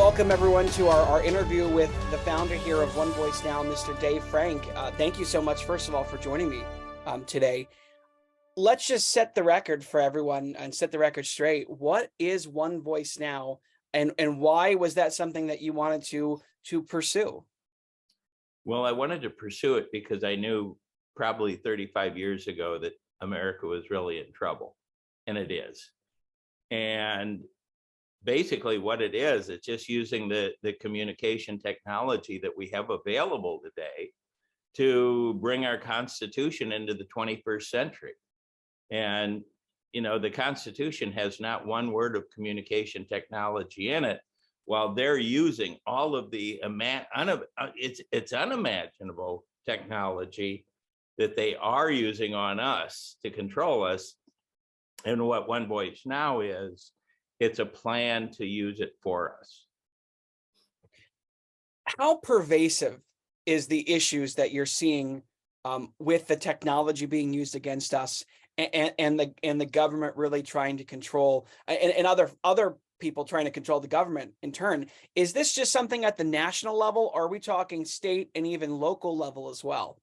welcome everyone to our interview with the founder here of One Voice Now, Mr. Dave Frank. Thank you so much, first of all, for joining me today. Let's just set the record for everyone and set the record straight. What is One Voice Now, and why was that something that you wanted to pursue? Well, I wanted to pursue it because I knew probably 35 years ago that America was really in trouble, and it is. And basically what it is, it's just using the communication technology that we have available today to bring our Constitution into the 21st century. And, you know, the Constitution has not one word of communication technology in it, while they're using all of the it's unimaginable technology that they are using on us to control us. And what One Voice Now is, it's a plan to use it for us. How pervasive is the issues that you're seeing with the technology being used against us, and the government really trying to control, and other people trying to control the government in turn? Is this just something at the national level, or are we talking state and even local level as well?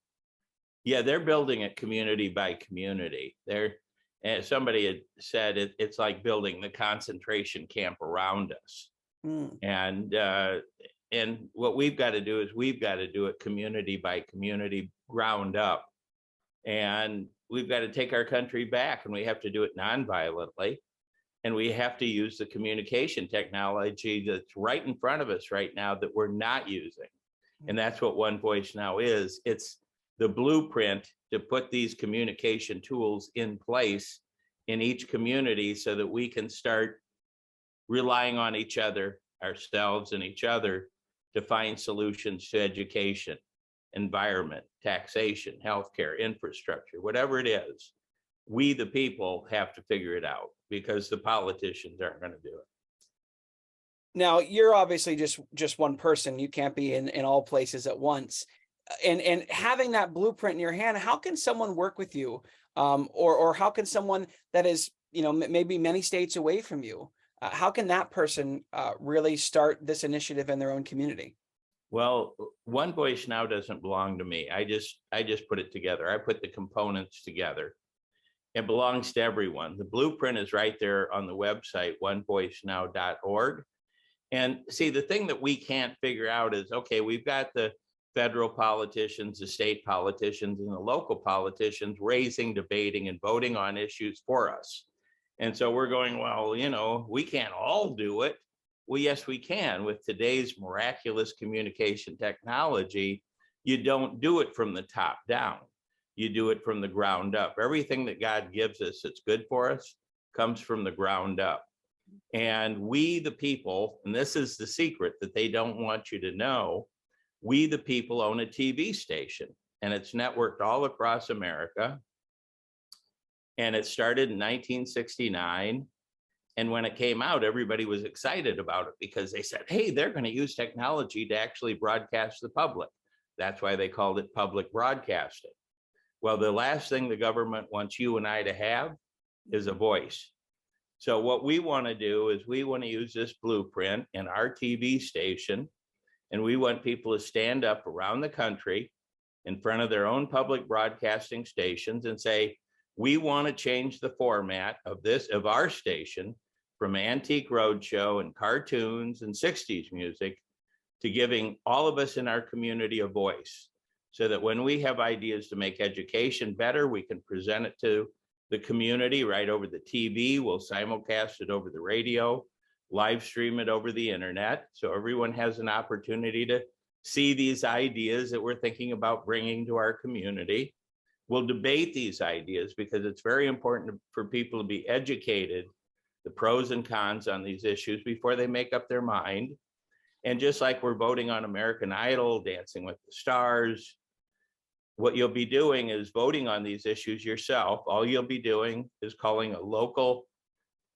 Yeah, they're building it community by community. And somebody had said it's like building the concentration camp around us. And what we've got to do is we've got to do it community by community, ground up. And we've got to take our country back, and we have to do it nonviolently. And we have to use the communication technology that's right in front of us right now that we're not using. And that's what One Voice Now is. It's the blueprint to put these communication tools in place in each community so that we can start relying on each other, ourselves and each other, to find solutions to education, environment, taxation, healthcare, infrastructure, whatever it is. We, the people, have to figure it out because the politicians aren't going to do it. Now, you're obviously just one person. You can't be in all places at once. And having that blueprint in your hand, how can someone work with you? Or how can someone that is, maybe many states away from you, how can that person really start this initiative in their own community? Well, One Voice Now doesn't belong to me. I just put it together. I put the components together. It belongs to everyone. The blueprint is right there on the website, onevoicenow.org. And see, the thing that we can't figure out is, okay, we've got the federal politicians, the state politicians, and the local politicians raising, debating, and voting on issues for us. And so we're going, well, we can't all do it. Well, yes, we can. With today's miraculous communication technology, you don't do it from the top down. You do it from the ground up. Everything that God gives us that's good for us comes from the ground up. And we, the people, and this is the secret that they don't want you to know, we, the people, own a TV station, and it's networked all across America. And it started in 1969. And when it came out, everybody was excited about it because they said, hey, they're going to use technology to actually broadcast the public. That's why they called it public broadcasting. Well, the last thing the government wants you and I to have is a voice. So what we want to do is we want to use this blueprint in our TV station, and we want people to stand up around the country in front of their own public broadcasting stations and say, we want to change the format of our station from Antique Roadshow and cartoons and 60s music to giving all of us in our community a voice, so that when we have ideas to make education better, we can present it to the community right over the TV. We'll simulcast it over the radio, live stream it over the internet, so everyone has an opportunity to see these ideas that we're thinking about bringing to our community. We'll debate these ideas because it's very important for people to be educated, the pros and cons on these issues before they make up their mind. And just like we're voting on American Idol, Dancing with the Stars, what you'll be doing is voting on these issues yourself. All you'll be doing is calling a local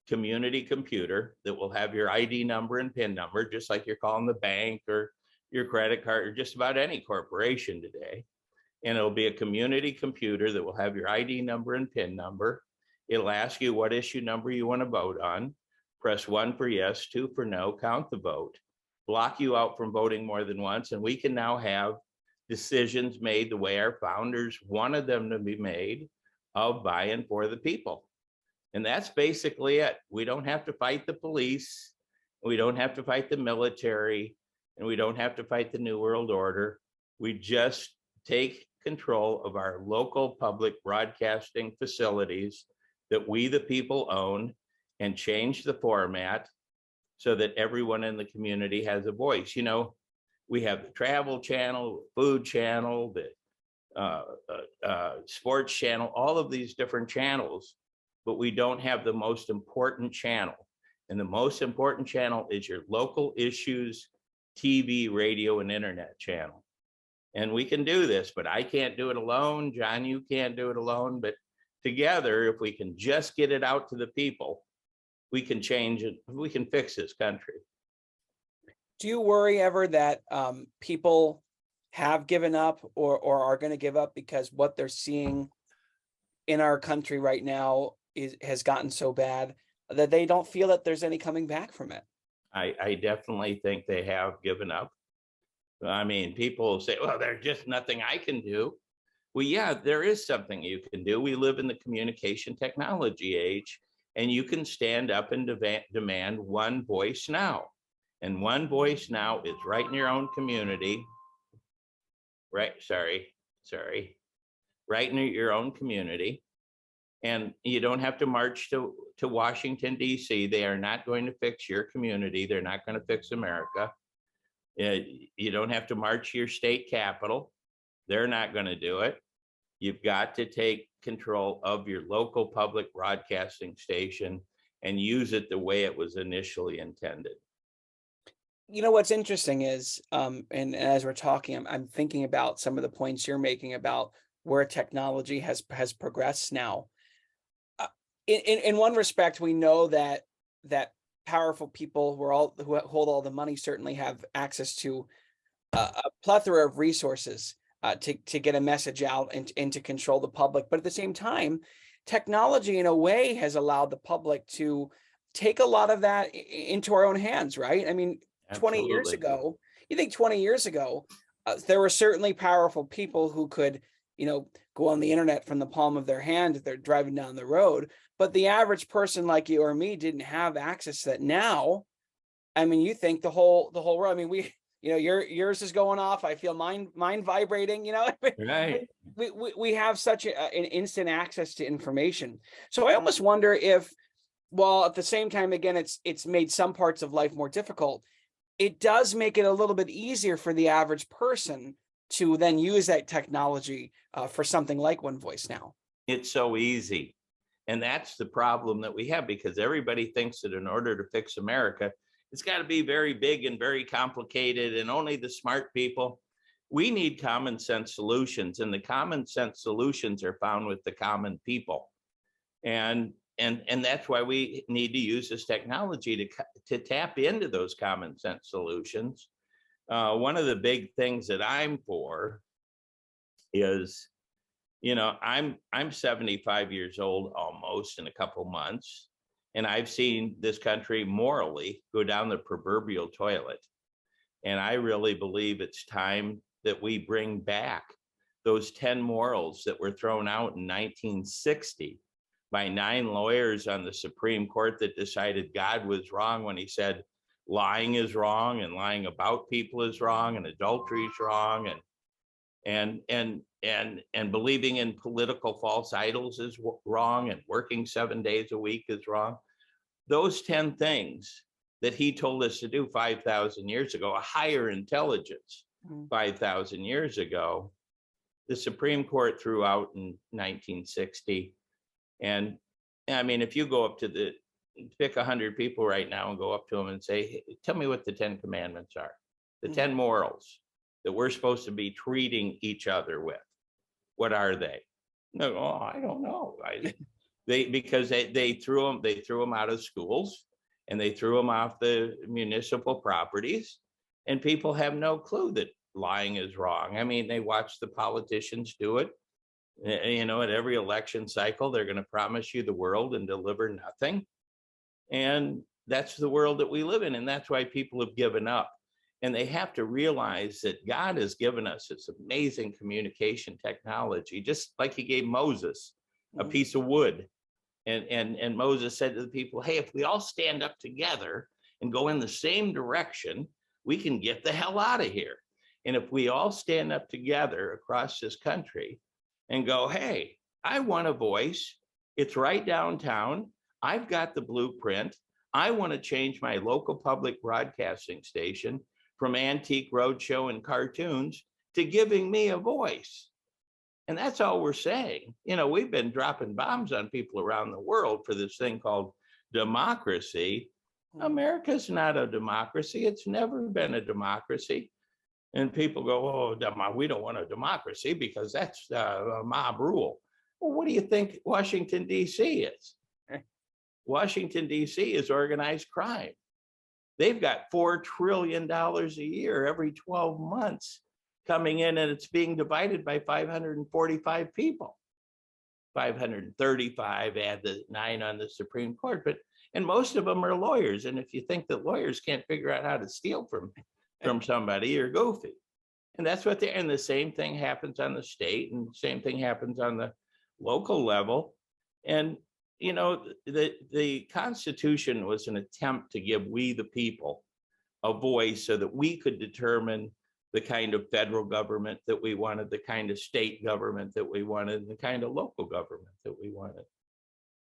community computer that will have your ID number and PIN number, just like you're calling the bank or your credit card or just about any corporation today. And it'll be a community computer that will have your ID number and PIN number. It'll ask you what issue number you want to vote on. Press 1 for yes, 2 for no, count the vote. block you out from voting more than once, and we can now have decisions made the way our founders wanted them to be made, of by and for the people. And that's basically it. We don't have to fight the police. We don't have to fight the military, and we don't have to fight the New World Order. We just take control of our local public broadcasting facilities that we, the people, own, and change the format so that everyone in the community has a voice. You know, we have the travel channel, food channel, the sports channel, all of these different channels, but we don't have the most important channel. And the most important channel is your local issues, TV, radio, and internet channel. And we can do this, but I can't do it alone. John, you can't do it alone. But together, if we can just get it out to the people, we can change it. We can fix this country. Do you worry ever that people have given up or are going to give up because what they're seeing in our country right now has gotten so bad that they don't feel that there's any coming back from it? I definitely think they have given up. I mean, people say, well, there's just nothing I can do. Well, yeah, there is something you can do. We live in the communication technology age, and you can stand up and demand one voice now. And one voice now is right in your own community. Right, sorry. Right in your own community. And you don't have to march to Washington, D.C. They are not going to fix your community. They're not going to fix America. You don't have to march to your state capital. They're not going to do it. You've got to take control of your local public broadcasting station and use it the way it was initially intended. You know, what's interesting is, and as we're talking, I'm thinking about some of the points you're making about where technology has progressed now. In one respect, we know that powerful people who hold all the money certainly have access to a plethora of resources to get a message out and to control the public. But at the same time, technology in a way has allowed the public to take a lot of that into our own hands, right? I mean, 20 years Absolutely. ago, you think 20 years ago, there were certainly powerful people who could, go on the internet from the palm of their hand if they're driving down the road. But the average person like you or me didn't have access to that. Now, I mean, you think the whole world. I mean, yours is going off. I feel mine vibrating. Right. We have such an instant access to information. So I almost wonder if, while at the same time, again, it's made some parts of life more difficult, it does make it a little bit easier for the average person to then use that technology for something like One Voice now. It's so easy. And that's the problem that we have, because everybody thinks that in order to fix America, it's got to be very big and very complicated and only the smart people. We need common sense solutions, and the common sense solutions are found with the common people. And that's why we need to use this technology to tap into those common sense solutions. One of the big things that I'm for is, I'm 75 years old almost in a couple months, and I've seen this country morally go down the proverbial toilet. And I really believe it's time that we bring back those 10 morals that were thrown out in 1960 by 9 lawyers on the Supreme Court that decided God was wrong when he said lying is wrong, and lying about people is wrong, and adultery is wrong, and believing in political false idols is wrong, and working 7 days a week is wrong. Those 10 things that he told us to do 5,000 years ago, a higher intelligence 5,000 years ago, the Supreme Court threw out in 1960. And I mean, if you go up to pick 100 people right now and go up to them and say, hey, tell me what the 10 commandments are, the 10 morals that we're supposed to be treating each other with. What are they? No, oh, I don't know. Because they threw them out of schools, and they threw them off the municipal properties, and people have no clue that lying is wrong. I mean, they watch the politicians do it. At every election cycle, they're going to promise you the world and deliver nothing. And that's the world that we live in. And that's why people have given up. And they have to realize that God has given us this amazing communication technology, just like he gave Moses a Mhm. piece of wood. And Moses said to the people, hey, if we all stand up together and go in the same direction, we can get the hell out of here. And if we all stand up together across this country and go, hey, I want a voice. It's right downtown. I've got the blueprint. I want to change my local public broadcasting station from Antique Roadshow and cartoons to giving me a voice. And that's all we're saying. You know, we've been dropping bombs on people around the world for this thing called democracy. America's not a democracy. It's never been a democracy. And people go, oh, we don't want a democracy because that's a mob rule. Well, what do you think Washington, D.C. is? Washington, D.C. is organized crime. They've got $4 trillion a year every 12 months coming in, and it's being divided by 545 people. 535, add the 9 on the Supreme Court, and most of them are lawyers. And if you think that lawyers can't figure out how to steal from somebody, you're goofy. And that's what and the same thing happens on the state, and the same thing happens on the local level. And you know, the Constitution was an attempt to give we the people a voice so that we could determine the kind of federal government that we wanted, the kind of state government that we wanted, and the kind of local government that we wanted.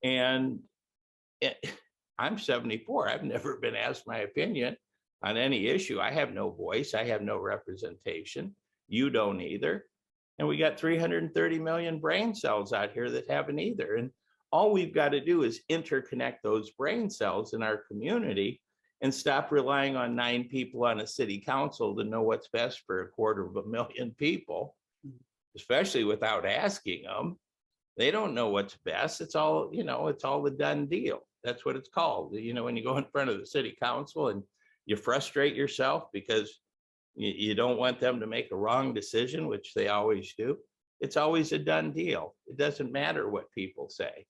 And I'm 74. I've never been asked my opinion on any issue. I have no voice. I have no representation. You don't either. And we got 330 million brain cells out here that haven't either. And all we've got to do is interconnect those brain cells in our community and stop relying on 9 people on a city council to know what's best for 250,000 people, especially without asking them. They don't know what's best. It's all, you know, it's all the done deal. That's what it's called. You know, when you go in front of the city council and you frustrate yourself because you don't want them to make a wrong decision, which they always do. It's always a done deal. It doesn't matter what people say.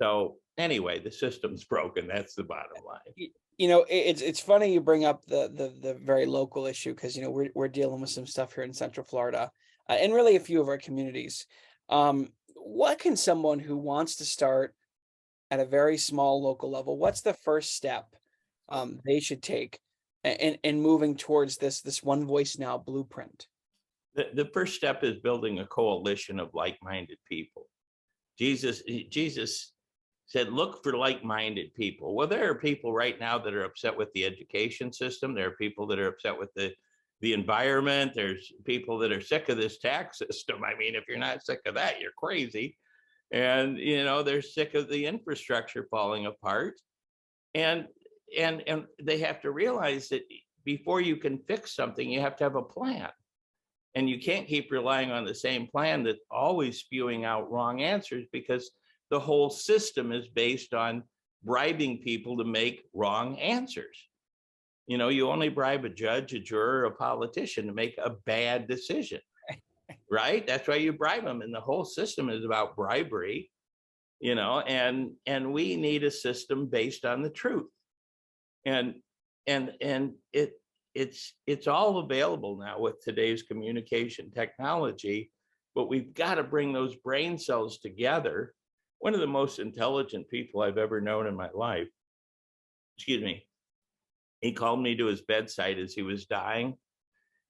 So anyway, the system's broken. That's the bottom line. You know, it's funny you bring up the very local issue, because you know we're dealing with some stuff here in Central Florida, and really a few of our communities. What can someone who wants to start at a very small local level, what's the first step they should take in moving towards this One Voice Now blueprint? The first step is building a coalition of like-minded people. Jesus said, look for like-minded people. Well, there are people right now that are upset with the education system. There are people that are upset with the environment. There's people that are sick of this tax system. I mean, if you're not sick of that, you're crazy. And, you know, they're sick of the infrastructure falling apart. And they have to realize that before you can fix something, you have to have a plan. And you can't keep relying on the same plan that's always spewing out wrong answers, because the whole system is based on bribing people to make wrong answers. You know, you only bribe a judge, a juror, a politician to make a bad decision, right? That's why you bribe them. And the whole system is about bribery, you know, and we need a system based on the truth. And it's all available now with today's communication technology, but we've got to bring those brain cells together. One of the most intelligent people I've ever known in my life, excuse me, he called me to his bedside as he was dying.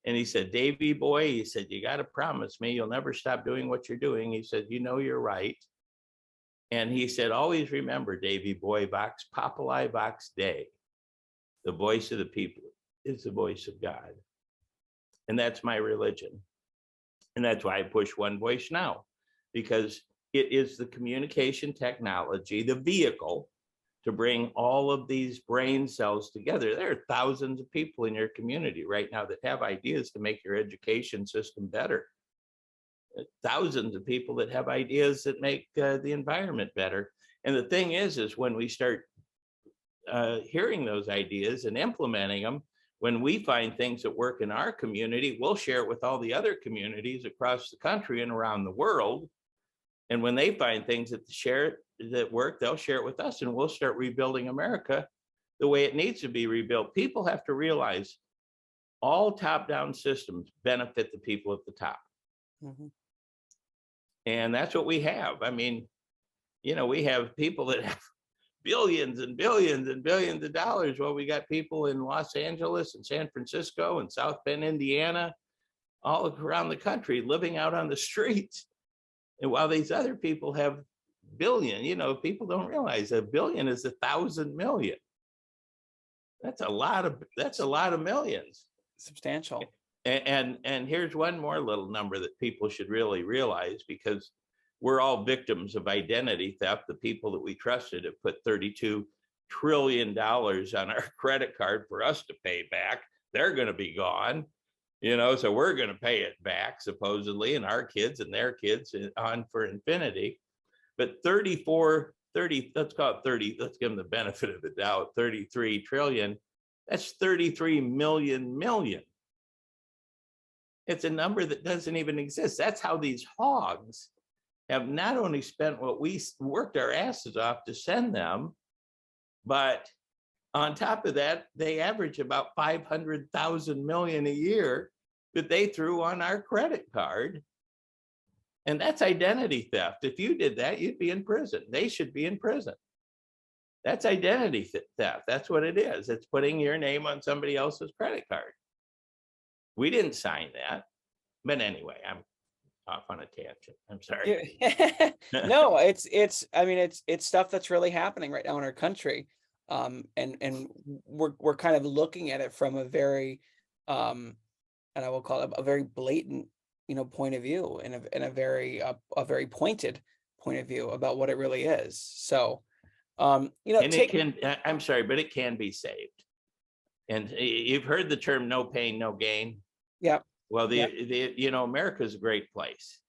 And he said, Davey boy, he said, you got to promise me you'll never stop doing what you're doing. He said, you know, you're right. And he said, always remember, Davey boy, vox populi, vox Dei. The voice of the people is the voice of God. And that's my religion. And that's why I push One Voice Now, because it is the communication technology, the vehicle to bring all of these brain cells together. There are thousands of people in your community right now that have ideas to make your education system better. Thousands of people that have ideas that make the environment better. And the thing is when we start hearing those ideas and implementing them, when we find things that work in our community, we'll share it with all the other communities across the country and around the world. And when they find things that work, they'll share it with us, and we'll start rebuilding America the way it needs to be rebuilt. People have to realize all top-down systems benefit the people at the top. Mhm. And that's what we have. I mean, we have people that have billions and billions and billions of dollars. Well, we got people in Los Angeles and San Francisco and South Bend, Indiana, all around the country living out on the streets. And while these other people have billion, people don't realize a billion is 1,000 million. That's a lot of millions. Substantial. And here's one more little number that people should really realize, because we're all victims of identity theft. The people that we trusted have put $32 trillion on our credit card for us to pay back. They're going to be gone, so we're going to pay it back supposedly, and our kids and their kids on for infinity. But let's call it 30, let's give them the benefit of the doubt, 33 trillion. That's 33 million. It's a number that doesn't even exist. That's how these hogs have not only spent what we worked our asses off to send them, but on top of that, they average about 500,000 million a year that they threw on our credit card. And that's identity theft. If you did that, you'd be in prison. They should be in prison. That's identity theft. That's what it is. It's putting your name on somebody else's credit card. We didn't sign that. But anyway, I'm off on a tangent. I'm sorry. No, it's stuff that's really happening right now in our country. And we're kind of looking at it from a very and I will call it a very blatant, point of view, and a very pointed point of view about what it really is. So and I'm sorry, but it can be saved. And you've heard the term no pain, no gain. Yeah. Well, America is a great place,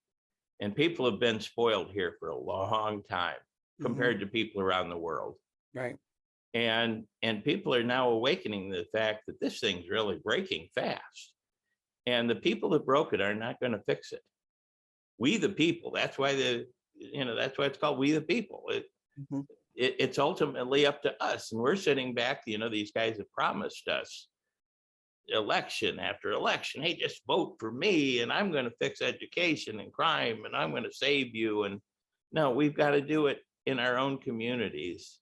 and people have been spoiled here for a long time compared to people around the world. Right. And people are now awakening to the fact that this thing's really breaking fast, and the people that broke it are not going to fix it. We the people. That's why that's why it's called We the People. It's ultimately up to us, and we're sitting back. These guys have promised us election after election, hey, just vote for me and I'm going to fix education and crime and I'm going to save you. And no, we've got to do it in our own communities.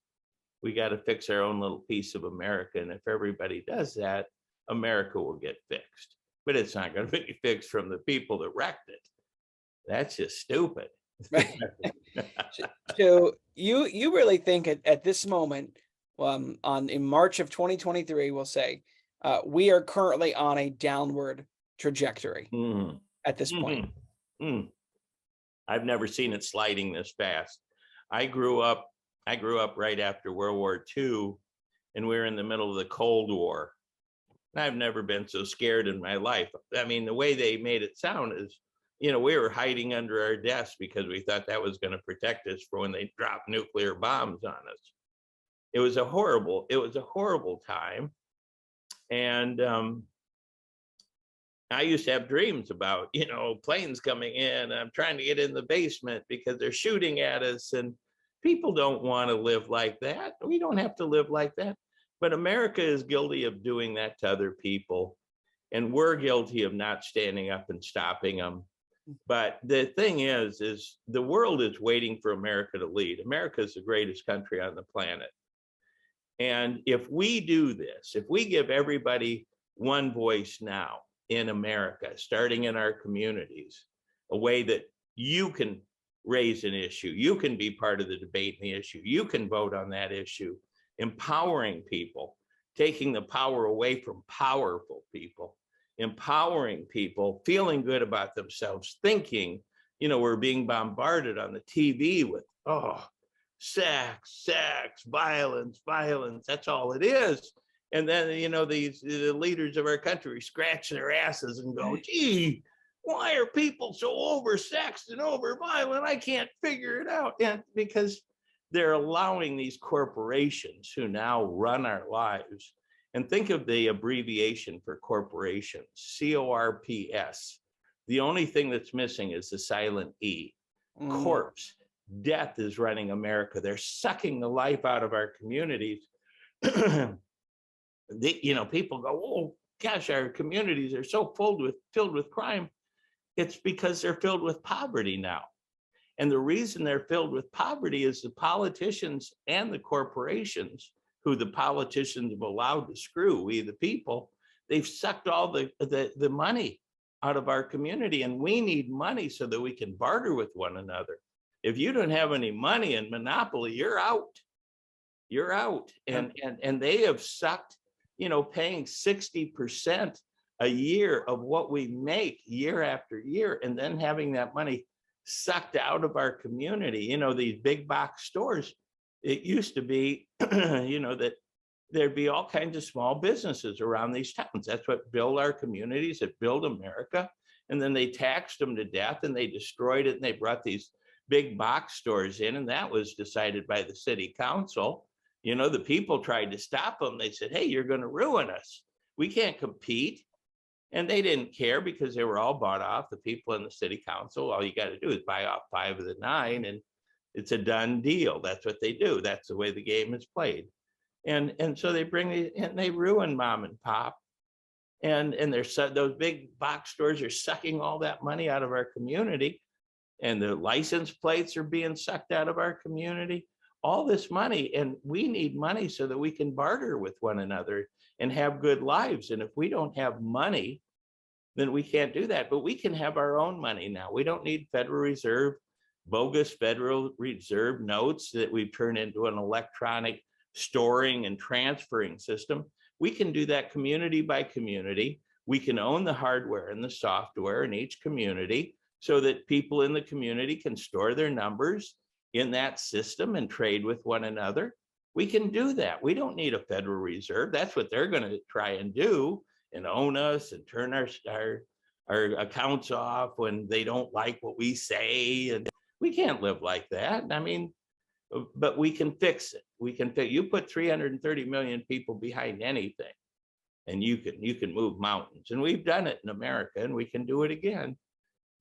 We got to fix our own little piece of America, and if everybody does that, America will get fixed. But it's not going to be fixed from the people that wrecked it. That's just stupid. Right. So you really think at this moment, in March of 2023, we'll say, we are currently on a downward trajectory at this point. I've never seen it sliding this fast. I grew up right after World War II, and we were in the middle of the Cold War. I've never been so scared in my life. I mean, the way they made it sound is, we were hiding under our desks because we thought that was going to protect us for when they dropped nuclear bombs on us. It was a horrible time. And I used to have dreams about, planes coming in. I'm trying to get in the basement because they're shooting at us, and people don't want to live like that. We don't have to live like that. But America is guilty of doing that to other people, and we're guilty of not standing up and stopping them. But the thing is the world is waiting for America to lead. America is the greatest country on the planet. And if we do this, if we give everybody one voice now in America, starting in our communities, a way that you can raise an issue, you can be part of the debate in the issue, you can vote on that issue, empowering people, taking the power away from powerful people, empowering people, feeling good about themselves, thinking, we're being bombarded on the TV with, sex, violence, that's all it is. And then, the leaders of our country scratch their asses and go, gee, why are people so oversexed and overviolent? I can't figure it out. And because they're allowing these corporations who now run our lives. And think of the abbreviation for corporations, CORPS. The only thing that's missing is the silent E, corpse. Death is running America. They're sucking the life out of our communities. People go, gosh, our communities are so filled with crime. It's because they're filled with poverty now. And the reason they're filled with poverty is the politicians and the corporations, who the politicians have allowed to screw, we the people, they've sucked all the money out of our community, and we need money so that we can barter with one another. If you don't have any money in monopoly, you're out. You're out. And they have sucked, you know, paying 60% a year of what we make year after year, and then having that money sucked out of our community. You know, these big box stores, it used to be, you know, that there'd be all kinds of small businesses around these towns. That's what built our communities, that built America. And then they taxed them to death and they destroyed it, and they brought these big box stores in, and that was decided by the city council. You know, the people tried to stop them. They said, hey, you're going to ruin us. We can't compete. And they didn't care because they were all bought off, the people in the city council. All you got to do is buy off 5 of the 9 and it's a done deal. That's what they do. That's the way the game is played. And so they bring it and they ruin mom and pop. And those big box stores are sucking all that money out of our community. And the license plates are being sucked out of our community. All this money, and we need money so that we can barter with one another and have good lives. And if we don't have money, then we can't do that. But we can have our own money now. We don't need Federal Reserve, bogus Federal Reserve notes that we've turned into an electronic storing and transferring system. We can do that community by community. We can own the hardware and the software in each community so that people in the community can store their numbers in that system and trade with one another. We can do that. We don't need a Federal Reserve. That's what they're going to try and do, and own us and turn our accounts off when they don't like what we say. And we can't live like that. I mean, but we can fix it. We can fix. You put 330 million people behind anything, and you can move mountains. And we've done it in America, and we can do it again.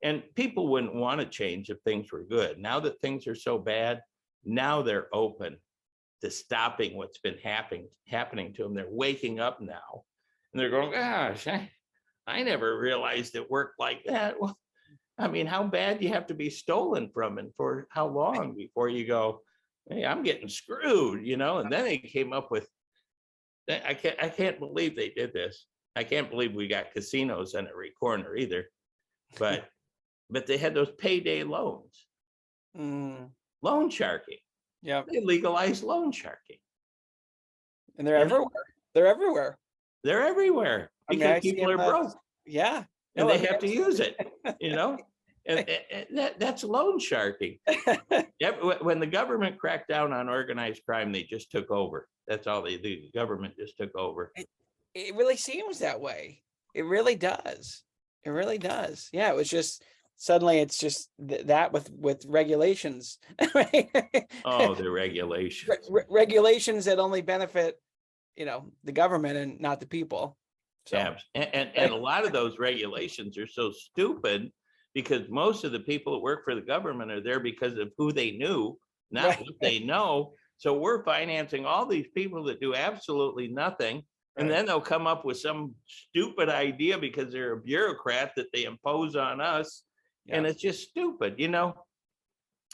And people wouldn't want to change if things were good. Now that things are so bad, now they're open to stopping what's been happening to them. They're waking up now, and they're going, gosh, I never realized it worked like that. Well, I mean, how bad do you have to be stolen from, and for how long before you go, hey, I'm getting screwed, you know? And then they came up with, I can't believe they did this. I can't believe we got casinos on every corner either, but they had those payday loans, loan sharking. Yeah, they legalized loan sharking, and they're everywhere. They're everywhere. They're everywhere because people are broke. Yeah, and they have to use it, you know. And that's loan sharking. When the government cracked down on organized crime, they just took over. That's all they do. The government just took over. It really seems that way. It really does. It really does. Yeah, it was just suddenly it's just that with regulations. Oh, the regulations. Regulations that only benefit, you know, the government and not the people. So. Yeah, and a lot of those regulations are so stupid because most of the people that work for the government are there because of who they knew, not what they know. So we're financing all these people that do absolutely nothing. And then they'll come up with some stupid idea because they're a bureaucrat that they impose on us. Yeah. And it's just stupid. You know,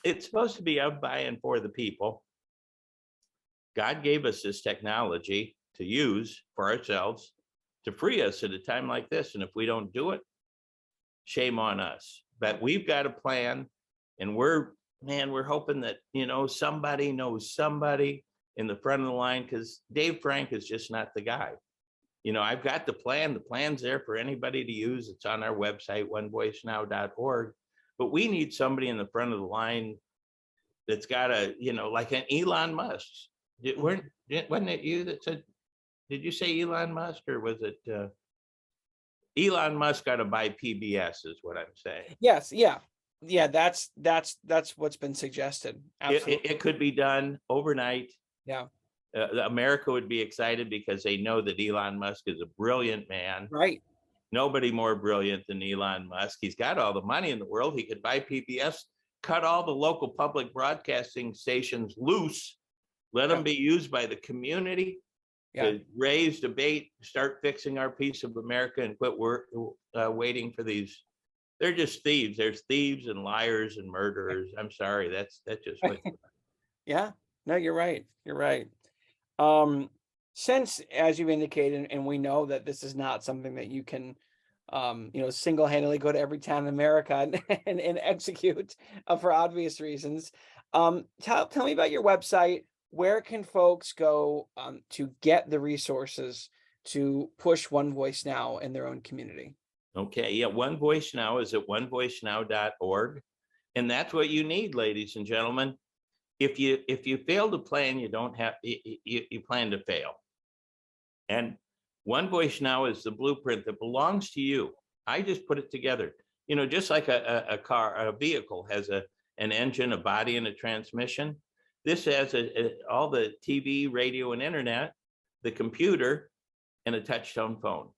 it's supposed to be of, by, and for the people. God gave us this technology to use for ourselves to free us at a time like this. And if we don't do it, shame on us. But we've got a plan, and we're hoping that, you know, somebody knows somebody in the front of the line, because Dave Frank is just not the guy. You know, I've got the plan. The plan's there for anybody to use. It's on our website, onevoicenow.org. But we need somebody in the front of the line that's got a, you know, like an Elon Musk. Wasn't it you that said, did you say Elon Musk, or was it Elon Musk got to buy PBS is what I'm saying. Yes. Yeah. Yeah. That's what's been suggested. Absolutely. It could be done overnight. Yeah. America would be excited because they know that Elon Musk is a brilliant man. Right. Nobody more brilliant than Elon Musk. He's got all the money in the world. He could buy PBS, cut all the local public broadcasting stations loose, let them be used by the community, Yeah. to raise, debate, start fixing our piece of America and quit waiting for these. They're just thieves. There's thieves and liars and murderers. I'm sorry. That's just what. Yeah. No, you're right. You're right. Um, since, as you've indicated, and we know that this is not something that you can, single-handedly go to every town in America and, and execute for obvious reasons. Tell me about your website. Where can folks go to get the resources to push One Voice Now in their own community? Okay. Yeah. One Voice Now is at onevoicenow.org. And that's what you need, ladies and gentlemen. If you fail to plan, you don't have, you plan to fail. And One Voice Now is the blueprint that belongs to you. I just put it together. Just like a car, a vehicle has an engine, a body, and a transmission. This has all the TV, radio, and internet, the computer, and a touchtone phone.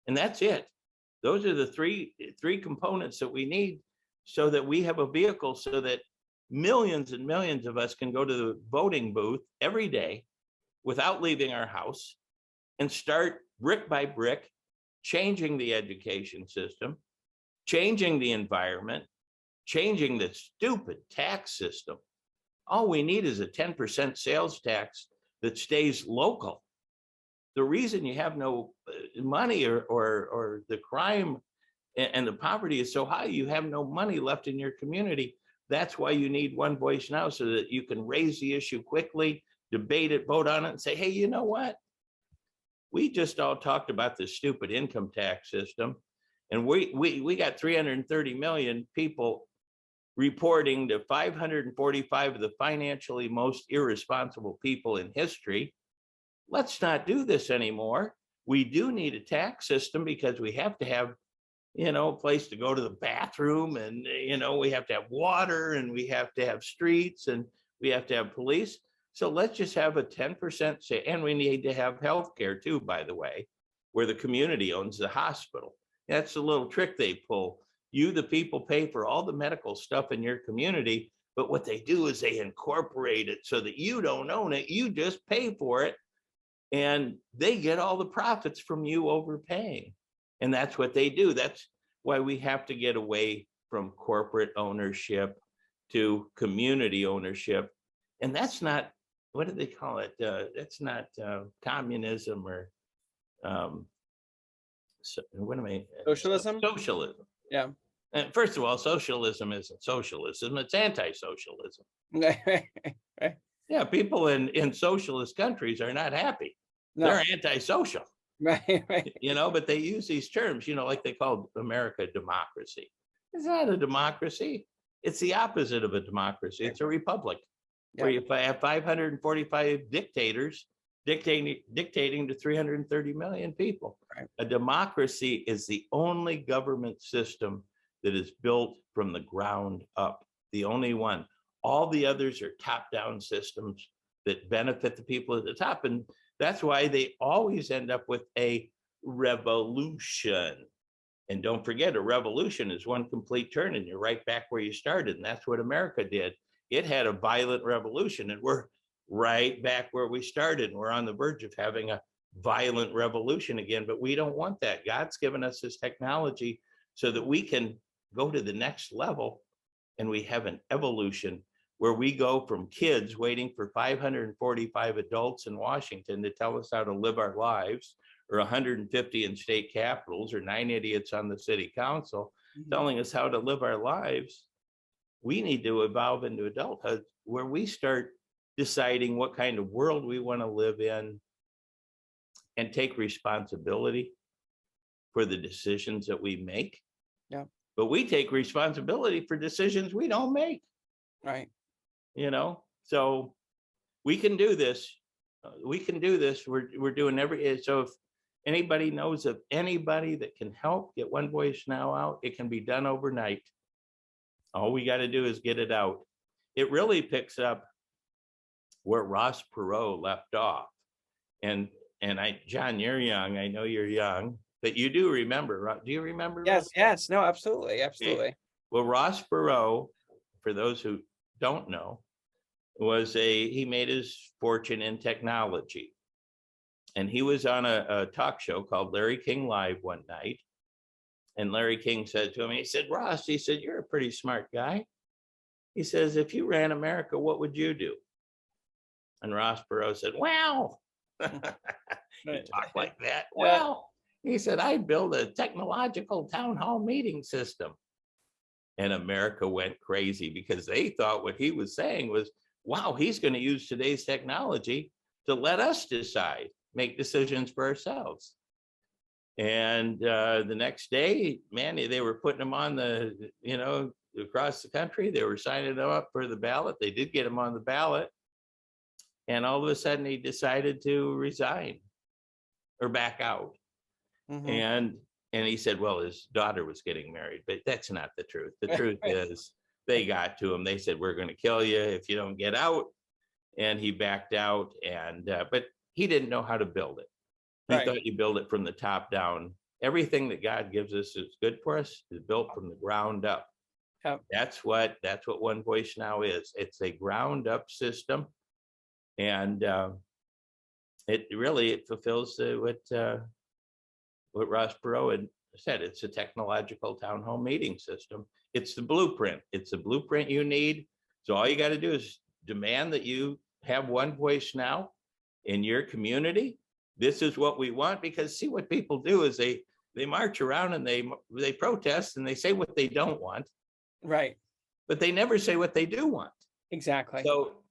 And that's it. Those are the three components that we need so that we have a vehicle so that millions and millions of us can go to the voting booth every day without leaving our house and start brick by brick changing the education system, changing the environment, changing the stupid tax system. All we need is a 10% sales tax that stays local. The reason you have no money or the crime and the poverty is so high, you have no money left in your community. That's why you need One Voice Now, so that you can raise the issue quickly, debate it, vote on it, and say, hey, you know what? We just all talked about this stupid income tax system, and we got 330 million people reporting to 545 of the financially most irresponsible people in history. Let's not do this anymore. We do need a tax system because we have to have, a place to go to the bathroom, and, we have to have water, and we have to have streets, and we have to have police. So let's just have a 10% say, and we need to have healthcare too, by the way, where the community owns the hospital. That's a little trick they pull. You, the people, pay for all the medical stuff in your community, but what they do is they incorporate it so that you don't own it. You just pay for it, and they get all the profits from you overpaying. And that's what they do. That's why we have to get away from corporate ownership to community ownership. And that's not, what do they call it? That's not communism or what am I? Socialism? Socialism. Yeah. And first of all, socialism isn't socialism, it's anti-socialism. Right. Yeah, people in socialist countries are not happy. No. They're anti-social. Right. But they use these terms, like they call America democracy. It's not a democracy. It's the opposite of a democracy. It's a republic, where you have 545 dictators dictating to 330 million people. Right. A democracy is the only government system that is built from the ground up, the only one. All the others are top-down systems that benefit the people at the top. And that's why they always end up with a revolution. And don't forget, a revolution is one complete turn, and you're right back where you started. And that's what America did. It had a violent revolution, and we're right back where we started. And we're on the verge of having a violent revolution again, but we don't want that. God's given us this technology so that we can go to the next level, and we have an evolution where we go from kids waiting for 545 adults in Washington to tell us how to live our lives, or 150 in state capitals, or 9 idiots on the city council telling us how to live our lives. We need to evolve into adulthood, where we start deciding what kind of world we want to live in and take responsibility for the decisions that we make. Yeah. But we take responsibility for decisions we don't make. Right. So we can do this. We can do this. We're doing so if anybody knows of anybody that can help get One Voice Now out, it can be done overnight. All we got to do is get it out. It really picks up where Ross Perot left off. And John, you're young. I know you're young, but you do remember. Do you remember? Yes. Ross? Yes. No, absolutely. Absolutely. Okay. Well, Ross Perot, for those who don't know, he made his fortune in technology. And he was on a talk show called Larry King Live one night. And Larry King said to him, he said, Ross, he said, you're a pretty smart guy. He says, if you ran America, what would you do? And Ross Perot said, well, he talked like that. Well, he said, I'd build a technological town hall meeting system. And America went crazy because they thought what he was saying was, wow, he's going to use today's technology to let us decide, make decisions for ourselves. And the next day, man, they were putting him on the, across the country. They were signing them up for the ballot. They did get him on the ballot. And all of a sudden he decided to resign or back out. And he said, well, his daughter was getting married, but that's not the truth. The truth is they got to him. They said, we're going to kill you if you don't get out. And he backed out. And but he didn't know how to build it. He thought you build it from the top down. Everything that God gives us is good for us is built from the ground up. That's what One Voice Now is. It's a ground up system. And it fulfills what Ross Perot had said. It's a technological town hall meeting system. It's the blueprint. It's the blueprint you need. So all you got to do is demand that you have One Voice Now in your community. This is what we want, because see, what people do is they march around and they protest and they say what they don't want. Right. But they never say what they do want. Exactly.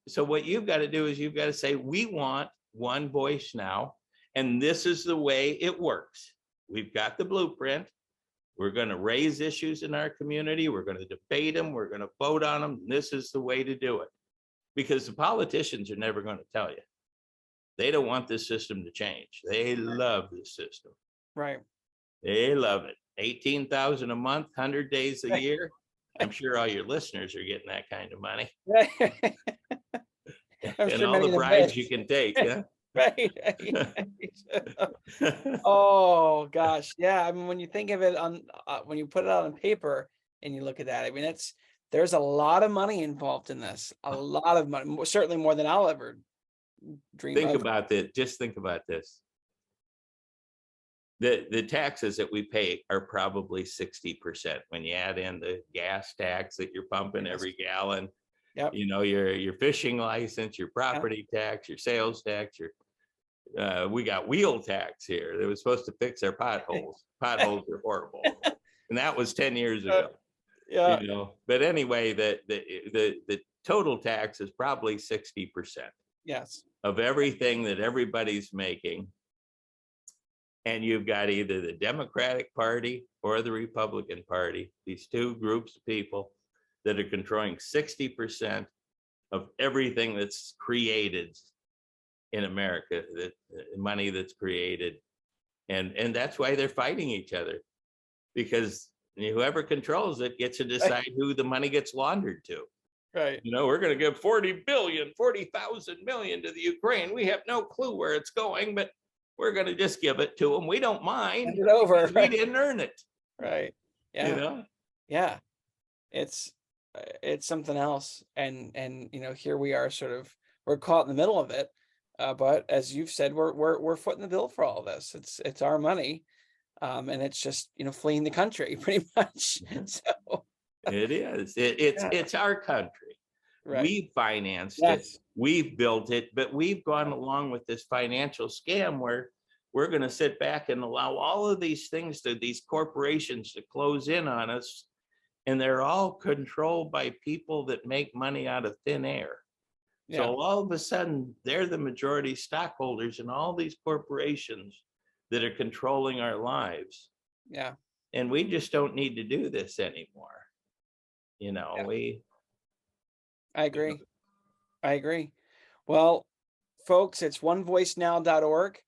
So what you've got to do is you've got to say, we want One Voice Now, and this is the way it works. We've got the blueprint. We're going to raise issues in our community. We're going to debate them. We're going to vote on them. This is the way to do it. Because the politicians are never going to tell you. They don't want this system to change. They love this system. Right. They love it. 18,000 a month, 100 days a year. I'm sure all your listeners are getting that kind of money. And all the bribes you can take. Yeah. Right. Oh gosh, yeah. I mean, when you think of it when you put it out on paper and you look at that, I mean, there's a lot of money involved in this. A lot of money, certainly more than I'll ever dream of. Think about this. Just think about this. The taxes that we pay are probably 60% when you add in the gas tax that you're pumping every gallon. Yep. Your fishing license, your property tax, your sales tax, we got wheel tax here. That was supposed to fix our potholes. Potholes are horrible. And that was 10 years ago. Yeah. But anyway, the total tax is probably 60%. Yes. Of everything that everybody's making. And you've got either the Democratic Party or the Republican Party, these two groups of people that are controlling 60% of everything that's created in America, that money that's created. And that's why they're fighting each other, because whoever controls it gets to decide who the money gets laundered to. Right. We're going to give 40,000 million to the Ukraine. We have no clue where it's going, but we're going to just give it to them. We don't mind. Hand it over. We didn't earn it. Right. Yeah. Yeah. It's something else. And here we are we're caught in the middle of it. But as you've said, we're footing the bill for all this. It's our money. And it's just, fleeing the country pretty much. So it is. It's our country. Right. We financed it. We've built it, but we've gone along with this financial scam where we're going to sit back and allow all of these things these corporations to close in on us. And they're all controlled by people that make money out of thin air. Yeah. So all of a sudden, they're the majority stockholders in all these corporations that are controlling our lives. Yeah. And we just don't need to do this anymore. I agree. I agree. Well, folks, it's onevoicenow.org.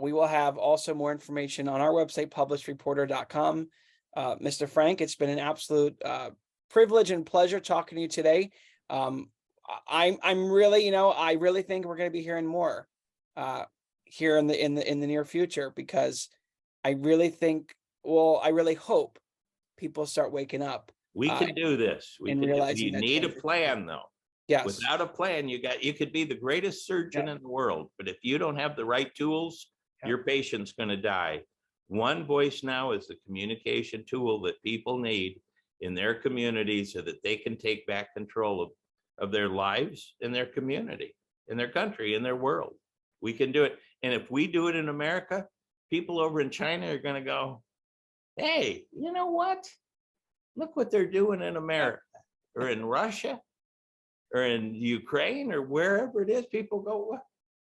We will have also more information on our website, publishedreporter.com. Mr. Frank, it's been an absolute privilege and pleasure talking to you today. I'm really, I really think we're going to be hearing more here in the near future, because I really think, I really hope people start waking up. We can do this. You need a plan, though. Yes. Without a plan, you could be the greatest surgeon in the world, but if you don't have the right tools, your patient's going to die. One Voice Now is the communication tool that people need in their community so that they can take back control of their lives in their community, in their country, in their world. We can do it. And if we do it in America, people over in China are going to go, hey, you know what? Look what they're doing in America or in Russia or in Ukraine or wherever it is. People go, well,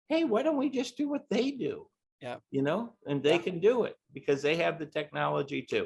hey, why don't we just do what they do? Yeah. You know, and they can do it because they have the technology too.